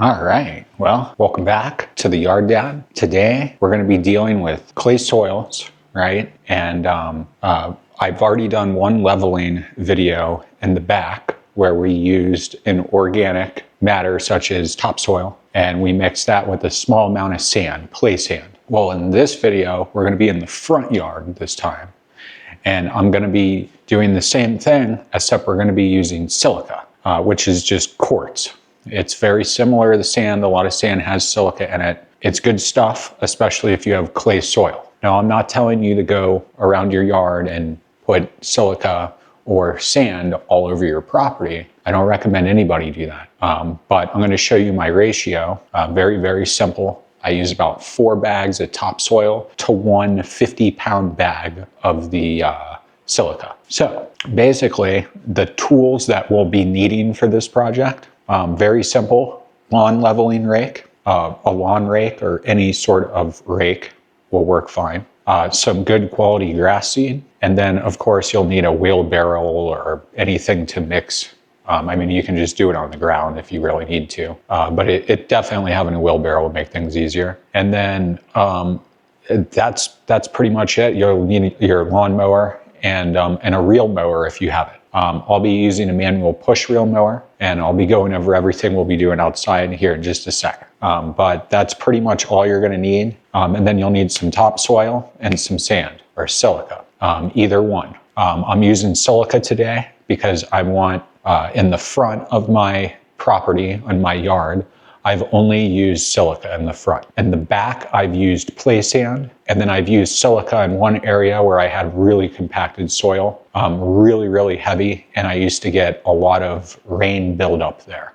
All right, well, welcome back to the Yard Dad. Today, we're gonna be dealing with clay soils, right? And I've already done one leveling video in the back where we used an organic matter such as topsoil, and we mixed that with a small amount of sand, clay sand. Well, in this video, we're gonna be in the front yard this time. And I'm gonna be doing the same thing, except we're gonna be using silica, which is just quartz. It's very similar to the sand. A lot of sand has silica in it. It's good stuff, especially if you have clay soil. Now, I'm not telling you to go around your yard and put silica or sand all over your property. I don't recommend anybody do that. But I'm gonna show you my ratio, very, very simple. I use about 4 bags of topsoil to 1 50-pound bag of the silica. So basically, the tools that we'll be needing for this project, very simple: lawn leveling rake, a lawn rake or any sort of rake will work fine. Some good quality grass seed, and then of course you'll need a wheelbarrow or anything to mix. I mean, you can just do it on the ground if you really need to, but it definitely having a wheelbarrow will make things easier. And then that's pretty much it. You'll need your lawnmower and a reel mower if you have it. I'll be using a manual push reel mower, and I'll be going over everything we'll be doing outside here in just a second. But that's pretty much all you're gonna need. And then you'll need some topsoil and some sand or silica, either one. I'm using silica today because I want, in the front of my property, on my yard, I've only used silica in the front. In the back, I've used clay sand, and then I've used silica in one area where I had really compacted soil, really, really heavy, and I used to get a lot of rain buildup there.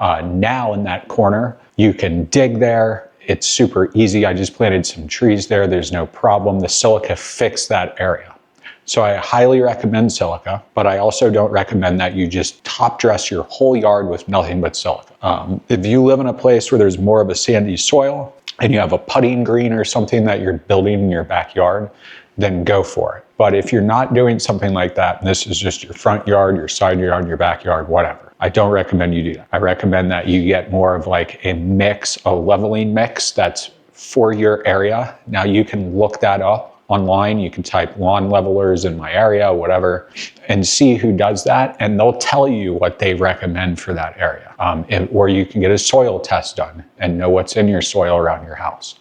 Now in that corner, you can dig there. It's super easy. I just planted some trees there. There's no problem. The silica fixed that area. So I highly recommend silica, but I also don't recommend that you just top dress your whole yard with nothing but silica. If you live in a place where there's more of a sandy soil and you have a putting green or something that you're building in your backyard, then go for it. But if you're not doing something like that, and this is just your front yard, your side yard, your backyard, whatever, I don't recommend you do that. I recommend that you get more of like a mix, a leveling mix that's for your area. Now you can look that up online. You can type lawn levelers in my area, whatever, and see who does that, and they'll tell you what they recommend for that area. Or you can get a soil test done and know what's in your soil around your house.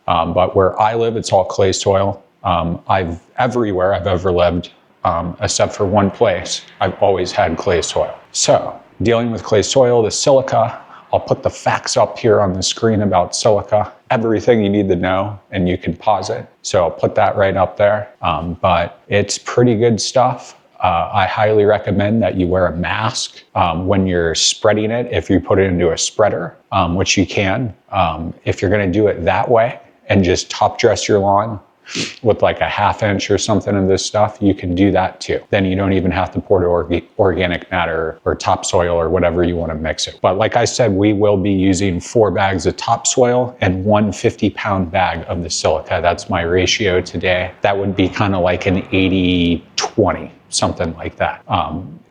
But where I live, it's all clay soil. Everywhere I've ever lived, except for one place, I've always had clay soil. So dealing with clay soil, the silica, I'll put the facts up here on the screen about silica, everything you need to know, and you can pause it. So I'll put that right up there. But it's pretty good stuff. I highly recommend that you wear a mask when you're spreading it, if you put it into a spreader, which you can. If you're gonna do it that way and just top dress your lawn with like a 1/2 inch or something of this stuff, you can do that too. Then you don't even have to pour organic matter or topsoil or whatever you want to mix it. But like I said, we will be using 4 bags of topsoil and 1 50-pound bag of the silica. That's my ratio today. That would be kind of like an 80-20, something like that.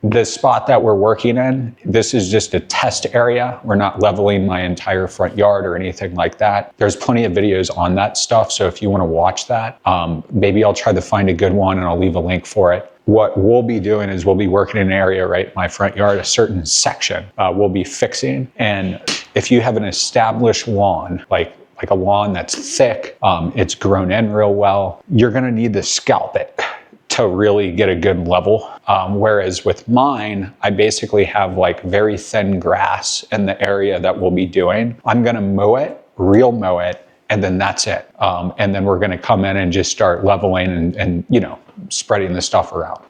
The spot that we're working in, this is just a test area. We're not leveling my entire front yard or anything like that. There's plenty of videos on that stuff, so if you want to watch that, maybe I'll try to find a good one and I'll leave a link for it. What we'll be doing is we'll be working in an area right in my front yard, a certain section we'll be fixing. And if you have an established lawn, like a lawn that's thick, it's grown in real well, you're gonna need to scalp it to really get a good level. Whereas with mine, I basically have like very thin grass in the area that we'll be doing. I'm gonna mow it, reel mow it, and then that's it. And then we're gonna come in and just start leveling and you know, spreading the stuff around.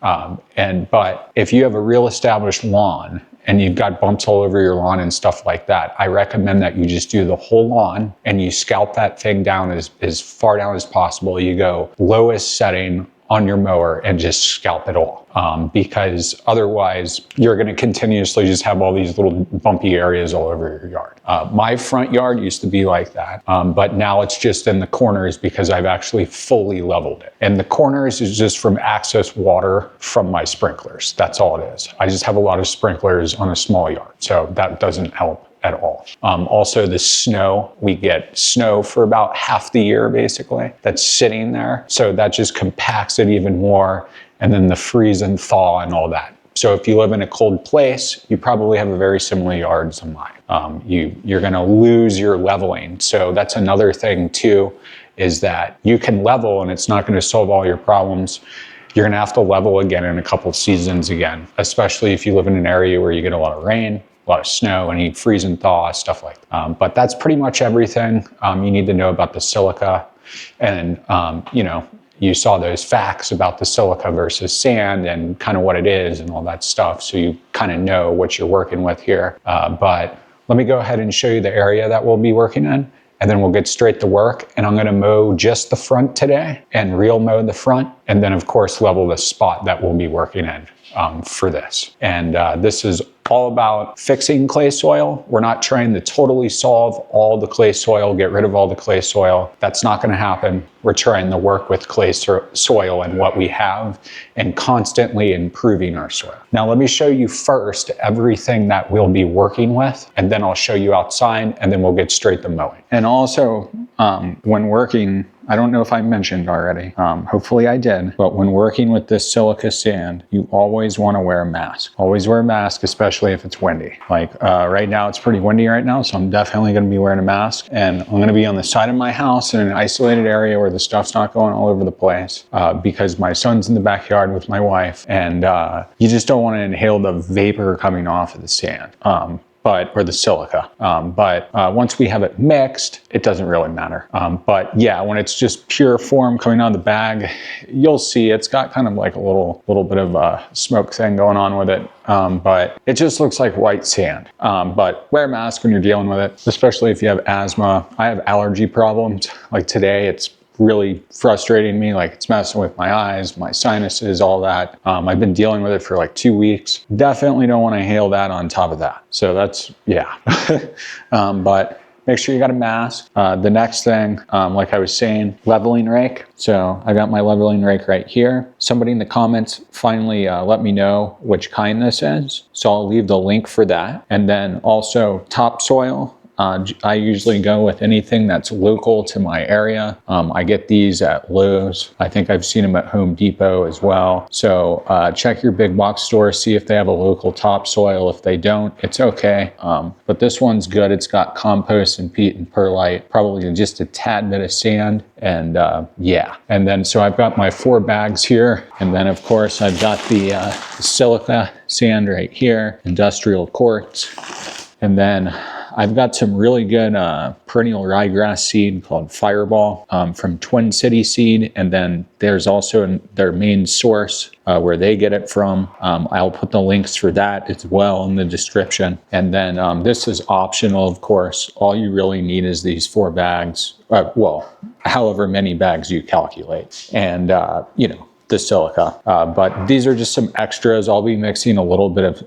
But if you have a real established lawn and you've got bumps all over your lawn and stuff like that, I recommend that you just do the whole lawn and you scalp that thing down as far down as possible. You go lowest setting on your mower and just scalp it all. Because otherwise you're gonna continuously just have all these little bumpy areas all over your yard. My front yard used to be like that, but now it's just in the corners because I've actually fully leveled it. And the corners is just from excess water from my sprinklers. That's all it is. I just have a lot of sprinklers on a small yard, so that doesn't help at all. Also the snow, we get snow for about half the year basically that's sitting there. So that just compacts it even more. And then the freeze and thaw and all that. So if you live in a cold place, you probably have a very similar yard to mine. You're gonna lose your leveling. So that's another thing too, is that you can level and it's not gonna solve all your problems. You're gonna have to level again in a couple of seasons again, especially if you live in an area where you get a lot of rain, a lot of snow, and you freeze and thaw, stuff like that. But that's pretty much everything you need to know about the silica. And you know, you saw those facts about the silica versus sand and kind of what it is and all that stuff. So you kind of know what you're working with here. But let me go ahead and show you the area that we'll be working in, and then we'll get straight to work. And I'm gonna mow just the front today and reel mow the front. And then of course, level the spot that we'll be working in for this. And this is all about fixing clay soil. We're not trying to totally solve all the clay soil, get rid of all the clay soil. That's not gonna happen. We're trying to work with clay soil and what we have and constantly improving our soil. Now let me show you first everything that we'll be working with, and then I'll show you outside, and then we'll get straight to mowing. And also when working, I don't know if I mentioned already, hopefully I did, but when working with this silica sand, you always wanna wear a mask. Always wear a mask, especially if it's windy. Like right now, it's pretty windy right now, so I'm definitely gonna be wearing a mask, and I'm gonna be on the side of my house in an isolated area where the stuff's not going all over the place because my son's in the backyard with my wife, and you just don't wanna inhale the vapor coming off of the sand. Or the silica. But once we have it mixed, it doesn't really matter. But yeah, when it's just pure form coming out of the bag, you'll see it's got kind of like a little bit of a smoke thing going on with it. But it just looks like white sand. But wear a mask when you're dealing with it, especially if you have asthma. I have allergy problems. Like today, it's really frustrating me, like it's messing with my eyes, my sinuses, all that. I've been dealing with it for like 2 weeks. Definitely don't want to inhale that on top of that. So that's, yeah. But make sure you got a mask. The next thing, like I was saying, leveling rake. So I got my leveling rake right here. Somebody in the comments finally let me know which kind this is. So I'll leave the link for that. And then also Topsoil. I usually go with anything that's local to my area. I get these at Lowe's. I think I've seen them at Home Depot as well. So check your big box store, see if they have a local topsoil. If they don't, it's okay. But this one's good. It's got compost and peat and perlite, probably just a tad bit of sand. And yeah, and then so I've got my 4 bags here. And then of course I've got the silica sand right here, industrial quartz. And then I've got some really good perennial ryegrass seed called Fireball from Twin City Seed. And then there's also their main source where they get it from. I'll put the links for that as well in the description. And then this is optional, of course. All you really need is these 4 bags. Well, however many bags you calculate. And, you know, the silica. But these are just some extras. I'll be mixing a little bit of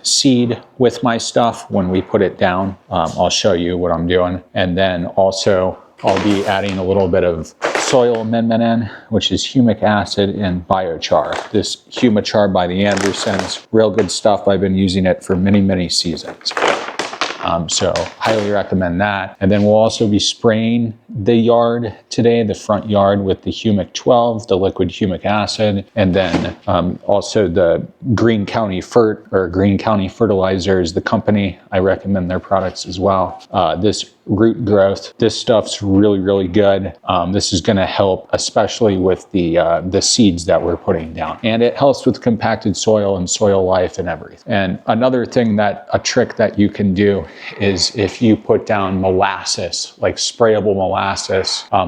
seed with my stuff when we put it down. I'll show you what I'm doing. And then also I'll be adding a little bit of soil amendment in, which is humic acid and biochar. This Humichar by the Andersons, real good stuff. I've been using it for many, many seasons. So highly recommend that. And then we'll also be spraying the yard today, the front yard, with the Humic 12, the liquid humic acid, and then also the Green County Fertilizers, the company. I recommend their products as well. This root growth, this stuff's really, really good. This is going to help, especially with the seeds that we're putting down, and it helps with compacted soil and soil life and everything. And another thing a trick that you can do is if you put down molasses, like sprayable molasses.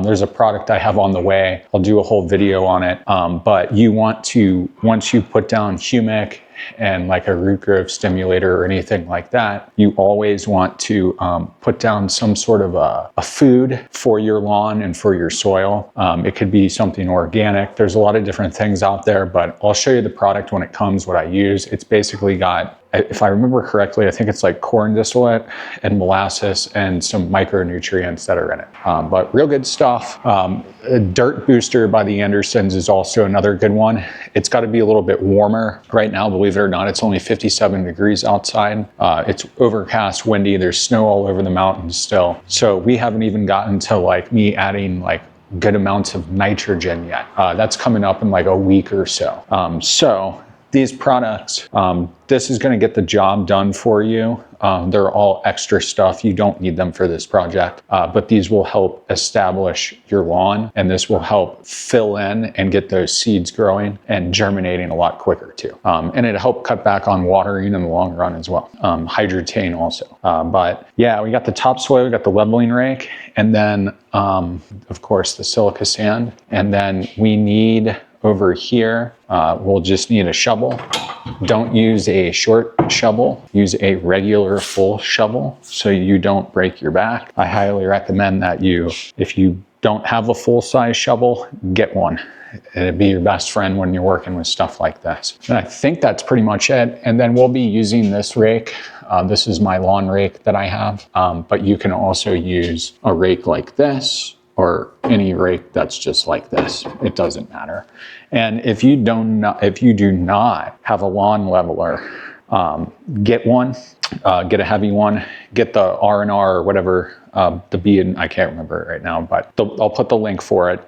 There's a product I have on the way. I'll do a whole video on it. But you want to, once you put down humic and like a root growth stimulator or anything like that, you always want to put down some sort of a food for your lawn and for your soil. It could be something organic. There's a lot of different things out there, but I'll show you the product when it comes, what I use. It's basically got, if I remember correctly, I think it's like corn distillate and molasses and some micronutrients that are in it. But real good stuff. A Dirt Booster by the Andersons is also another good one. It's got to be a little bit warmer. Right now, believe believe it or not, it's only 57 degrees outside. It's overcast, windy, there's snow all over the mountains still. So we haven't even gotten to like me adding like good amounts of nitrogen yet. That's coming up in like a week or so. So these products, this is going to get the job done for you. They're all extra stuff. You don't need them for this project, but these will help establish your lawn, and this will help fill in and get those seeds growing and germinating a lot quicker too. And it'll help cut back on watering in the long run as well. Hydrotain also. But yeah, we got the topsoil, we got the leveling rake, and then of course the silica sand. And then we need over here, we'll just need a shovel. Don't use a short shovel, use a regular full shovel so you don't break your back. I highly recommend that if you don't have a full-size shovel, get one. It'd be your best friend when you're working with stuff like this. And I think that's pretty much it. And then we'll be using this rake. This is my lawn rake that I have, but you can also use a rake like this, or any rake that's just like this. It doesn't matter. And if you do not have a lawn leveler, get one, get a heavy one, get the R&R or whatever, the B, and I can't remember it right now, but I'll put the link for it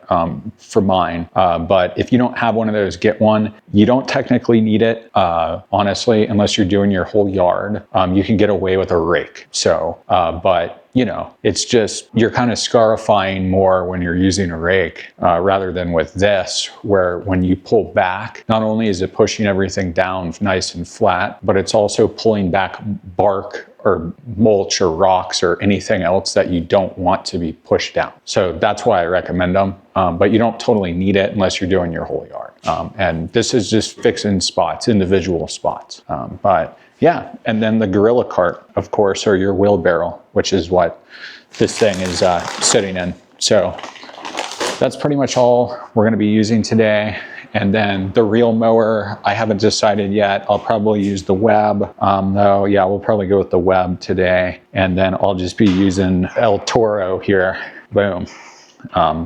for mine. But if you don't have one of those, get one. You don't technically need it, honestly, unless you're doing your whole yard. You can get away with a rake. So, but you know, it's just, you're kind of scarifying more when you're using a rake rather than with this, where when you pull back, not only is it pushing everything down nice and flat, but it's also pulling back bark or mulch or rocks or anything else that you don't want to be pushed down. So that's why I recommend them, but you don't totally need it unless you're doing your whole yard. And this is just fixing spots, individual spots. But yeah, and then the gorilla cart, of course, or your wheelbarrow, which is what this thing is sitting in. So that's pretty much all we're going to be using today. And then the reel mower, I haven't decided yet. I'll probably use the web, though. Yeah, we'll probably go with the web today. And then I'll just be using El Toro here. Boom.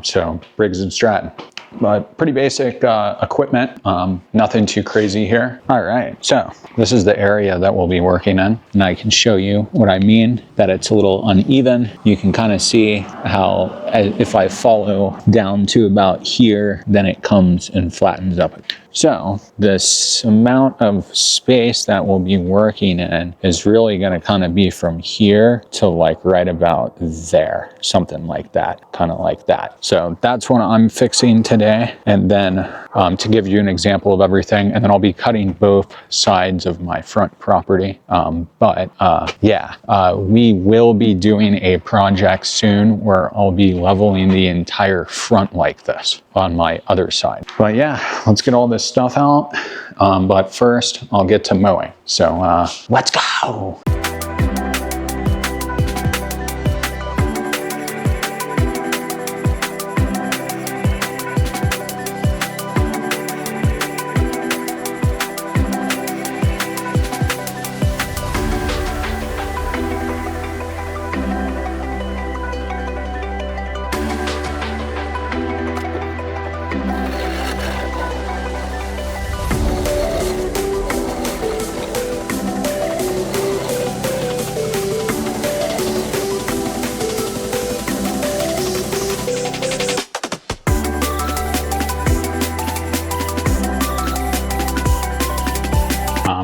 So Briggs & Stratton. But pretty basic equipment, nothing too crazy here. All right, so this is the area that we'll be working in, and I can show you what I mean, that it's a little uneven. You can kind of see how if I follow down to about here, then it comes and flattens up. So this amount of space that we'll be working in is really going to kind of be from here to like right about there, something like that, kind of like that. So that's what I'm fixing today. And then to give you an example of everything, and then I'll be cutting both sides of my front property. We will be doing a project soon where I'll be leveling the entire front like this on my other side. But yeah, let's get all this stuff out. But first I'll get to mowing. So let's go.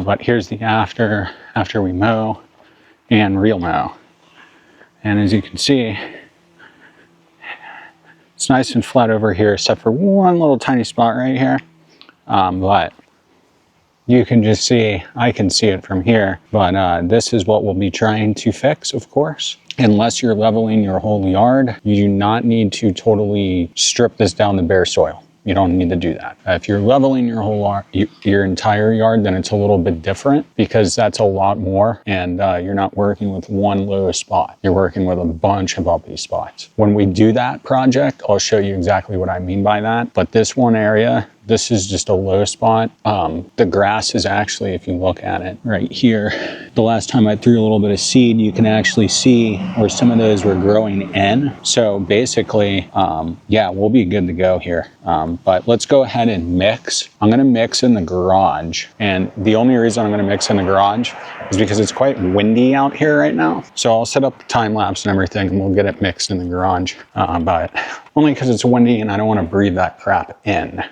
But here's the after we mow and reel mow. And as you can see, it's nice and flat over here, except for one little tiny spot right here. But you can just see, I can see it from here, but this is what we'll be trying to fix, of course. Unless you're leveling your whole yard, you do not need to totally strip this down to bare soil. You don't need to do that. If you're leveling your entire yard, then it's a little bit different because that's a lot more, and you're not working with one low spot. You're working with a bunch of bumpy spots. When we do that project, I'll show you exactly what I mean by that. But this one area, this is just a low spot. The grass is actually, if you look at it right here, the last time I threw a little bit of seed, you can actually see where some of those were growing in. So basically, yeah, we'll be good to go here. But let's go ahead and mix. I'm gonna mix in the garage. And the only reason I'm gonna mix in the garage is because it's quite windy out here right now. So I'll set up the time lapse and everything and we'll get it mixed in the garage. But only because it's windy and I don't want to breathe that crap in.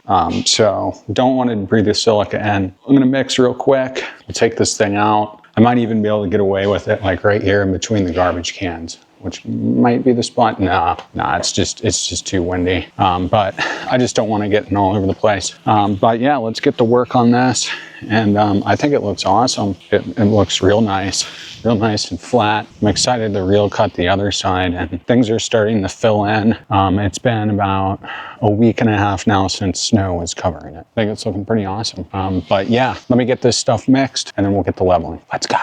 So don't want to breathe the silica in. I'm gonna mix real quick. We'll take this thing out. I might even be able to get away with it like right here in between the garbage cans, which might be the spot. Nah, it's just too windy. But I just don't want to get all over the place. But yeah, let's get to work on this. And I think it looks awesome. It looks real nice and flat. I'm excited to reel cut the other side and things are starting to fill in. It's been about a week and a half now since snow was covering it. I think it's looking pretty awesome. But yeah, let me get this stuff mixed and then we'll get to leveling. Let's go.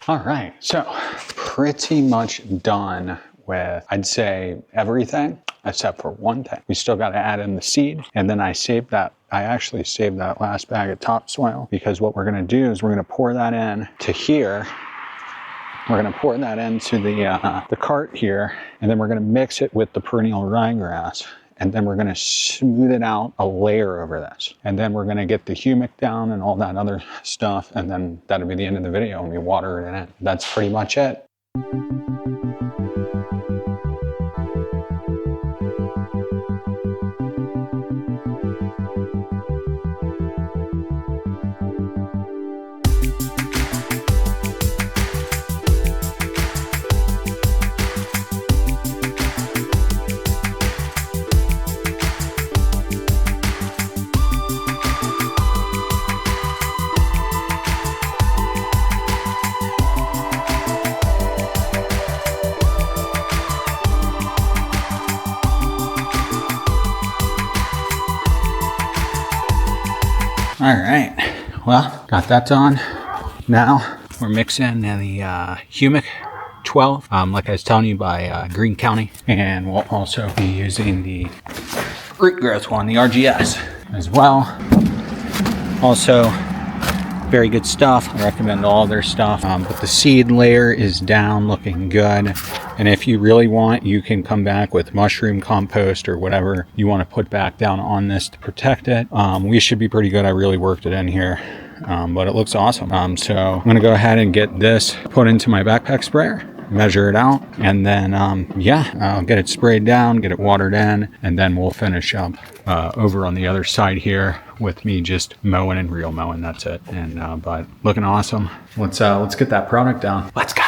All right, so pretty much done with, I'd say, everything except for one thing. We still got to add in the seed, and then I actually saved that last bag of topsoil because what we're going to do is we're going to pour that in to here. We're going to pour that into the cart here, and then we're going to mix it with the perennial ryegrass. And then we're going to smooth it out a layer over this. And then we're going to get the humic down and all that other stuff. And then that'll be the end of the video and we water it in. That's pretty much it. All right, well, got that done. Now we're mixing the Humic 12, like I was telling you, by Green County. And we'll also be using the Ryegrass one, the RGS as well. Also, very good stuff. I recommend all their stuff. But the seed layer is down, looking good. And if you really want, you can come back with mushroom compost or whatever you want to put back down on this to protect it. We should be pretty good. I really worked it in here, but it looks awesome. So I'm going to go ahead and get this put into my backpack sprayer. measure it out, and then yeah, I'll get it sprayed down, get it watered in, and then we'll finish up over on the other side here with me just mowing and reel mowing. That's it. And but looking awesome. Let's get that product down. Let's go.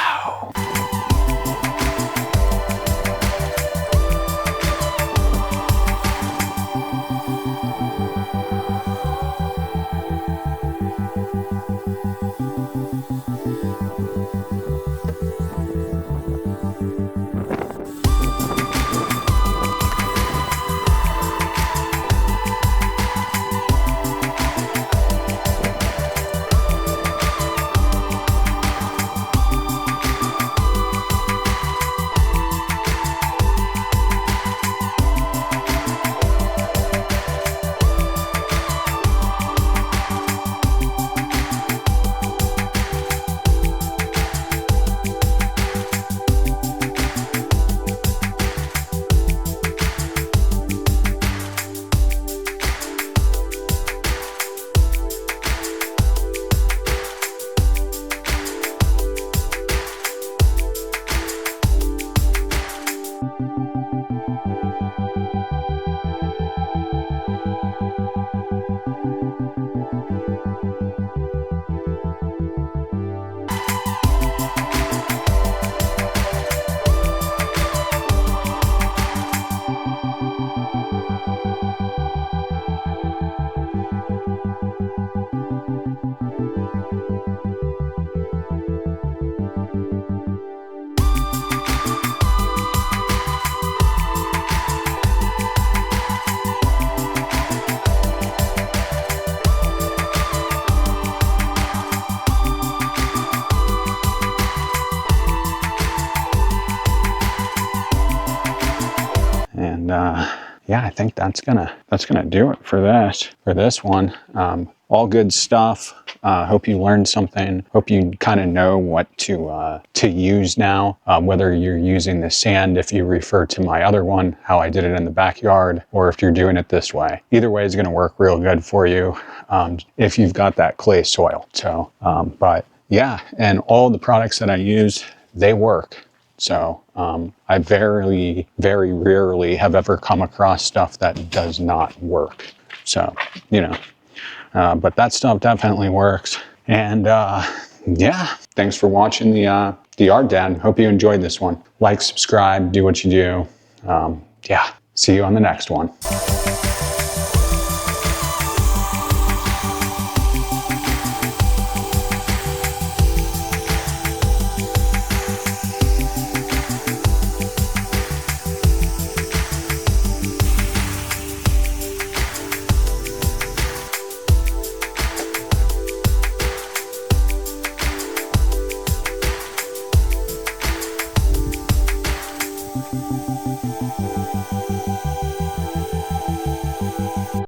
And yeah, I think that's gonna do it for this one. All good stuff. Hope you learned something. Hope you kind of know what to use now, whether you're using the sand, if you refer to my other one, how I did it in the backyard, or if you're doing it this way. Either way is going to work real good for you if you've got that clay soil. So, but yeah, and all the products that I use, they work. So I very, very rarely have ever come across stuff that does not work. So, you know, but that stuff definitely works. And yeah, thanks for watching the Yard Dad. Hope you enjoyed this one. Like, subscribe, do what you do. Yeah, see you on the next one.